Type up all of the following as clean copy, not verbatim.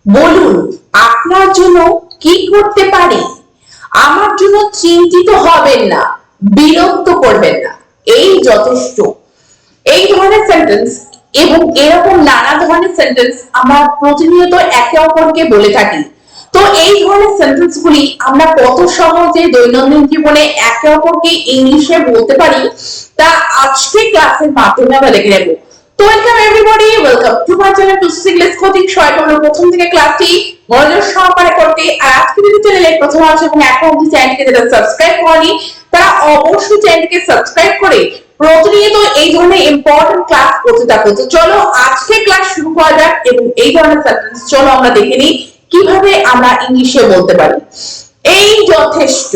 বলুন আপনার জন্য কি করতে পারি। আমার জন্য চিন্তিত হবেন না, বিরক্ত করবেন না, এই যথেষ্ট। এই ধরনের সেন্টেন্স এবং এরকম নানা ধরনের সেন্টেন্স আমরা প্রতিনিয়ত একে অপরকে বলে থাকি। তো এই ধরনের সেন্টেন্স গুলি আমরা কত সহজে দৈনন্দিন জীবনে একে অপরকে ইংলিশে বলতে পারি তা আজকে ক্লাসের মাধ্যমে আমরা দেখে নেব। তো welcome everybody, welcome to my channel to সিগলেস কোচিং। সবাই তোমরা প্রথম থেকে ক্লাসটি মনোযোগ সহকারে করতে। আর আজকে যদি চ্যানেলে প্রথম আছে এবং এখন অবধি চ্যানেলটিকে যারা সাবস্ক্রাইব করেনি তারা অবশ্যই চ্যানেলটিকে সাবস্ক্রাইব করে প্রতিনিয়ত এই ধরনের ইম্পর্টেন্ট ক্লাস করতে থাকো। তো চলো আজকে ক্লাস শুরু করা যাক এবং এই ধরনের সেন্টেন্স চলো আমরা দেখে নিই কিভাবে আমরা ইংলিশে বলতে পারি। এই যথেষ্ট,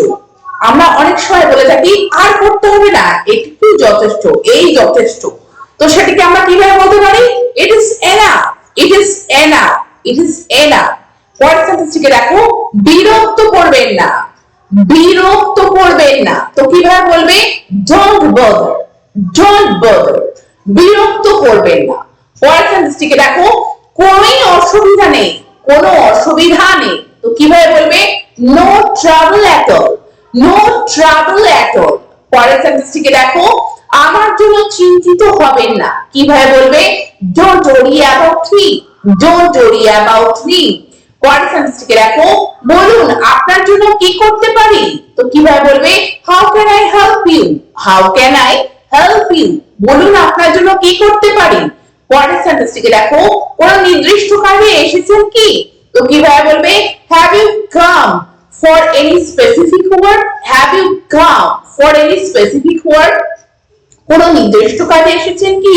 আমরা অনেক সময় বলে থাকি আর করতে হবে না, একটু যথেষ্ট, এই যথেষ্ট। তো সেটাকে আমরা কিভাবে বলতে পারি? It is enough, it is enough, it is enough. পরের সেন্টেন্সটিকে দেখো, বিরক্ত করবেন না, বিরক্ত করবেন না। তো কিভাবে বলবে? ডোন্ট বদার, ডোন্ট বদার, বিরক্ত করবেন না। পরের সেন্টেন্সটিকে দেখো, কোনো অসুবিধা নেই, কোনো অসুবিধা নেই। তো কিভাবে বলবে? No trouble at all, no trouble at all. পরের সেন্টেন্সটিকে দেখো, আমার জন্য চিন্তিত হবেন না। কিভাবে বলবে? Don't worry about me, don't worry about me. পরের সেন্টেন্সটিকে দেখো, বলুন আপনার জন্য কি করতে পারি। তো কিভাবে বলবে? How can I help you, how can I help you. বলুন আপনার জন্য কি করতে পারি। পরের সেন্টেন্সটিকে দেখো, কোন নির্দিষ্ট কাজে এসেছেন কি। তো কিভাবে বলবে? Have you come for any specific work, have you come for any specific work. কোন নির্দিষ্ট কাজে এসেছেন কি।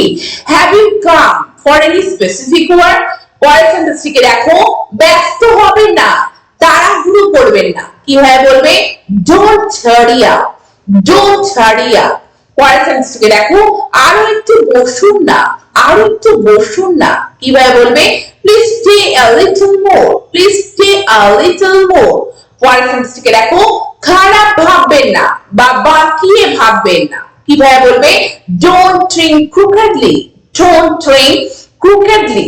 Have you come for any specific work. পরের সেন্টেন্সটিকে দেখো, ব্যস্ত হবেন না, তাড়াহুড়ো করবেন না। কিভাবে বলবে? Don't hurry up, don't hurry up. পরের সেন্টেন্সটিকে দেখো, আরো একটু বসুন না, আরো একটু বসুন না। কিভাবে বলবে? Please stay a little more, please stay a little more. পরের সেন্টেন্সটিকে দেখো, খারাপ ভাববেন না বা বাকিয়ে ভাববেন না। কিভাবে বলবে? Don't think crookedly, don't think crookedly.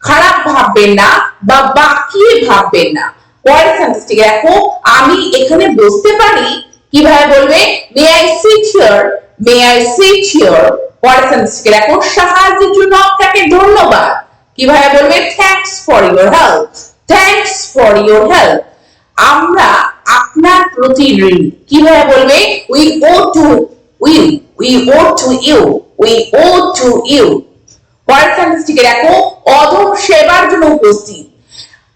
খারাপ ভাববেন না বা বাকিয়ে ভাববেন না। পরের সেন্টেন্সটিকে দেখো, আমি এখানে বসতে পারি। কিভাবে বলবে? May I sit here, may I sit here. পরের সেন্টেন্সটিকে দেখো, সাহায্যের জন্য আপনাকে ধন্যবাদ। কিভাবে বলবে? Thanks for your help, thanks for your help. আমরা আপনার প্রতি ঋণী। কিভাবে বলবে? We owe to you, we owe to you, we owe to you. পরের সেন্টেন্সটিকে দেখো, অধম সেবার জন্য উপস্থিত।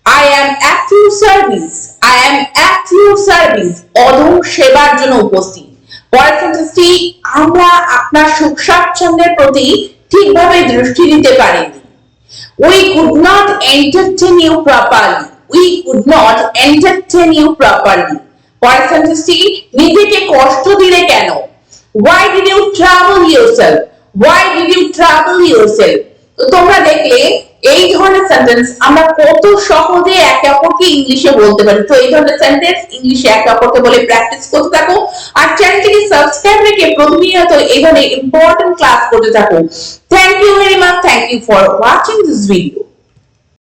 I am at your service, I am at your service. অধম সেবার জন্য উপস্থিত। পরের সেন্টেন্সটি, আমরা আপনার সুখ স্বাচ্ছন্দ্যের প্রতি ঠিকভাবে দৃষ্টি দিতে পারিনি। We could not entertain you properly, we could not entertain you properly. পরের সেন্টেন্সটি, নিজেকে কষ্ট দিলে কেন। Why did you trouble yourself, why did you trouble yourself? তো তোমরা দেখলে এই ধরনের সেন্টেন্স আমরা কত সহজে একে অপরকে ইংলিশে বলতে পারি। তো এই ধরনের সেন্টেন্স ইংলিশে একে অপরকে বলে প্র্যাকটিস করতে থাকো। আর চ্যানেলটিকে সাবস্ক্রাইব রেখে প্রতিনিয়ত এই ধরনের ইম্পর্টেন্ট ক্লাস করতে থাকো। Thank you very much, thank you for watching this video.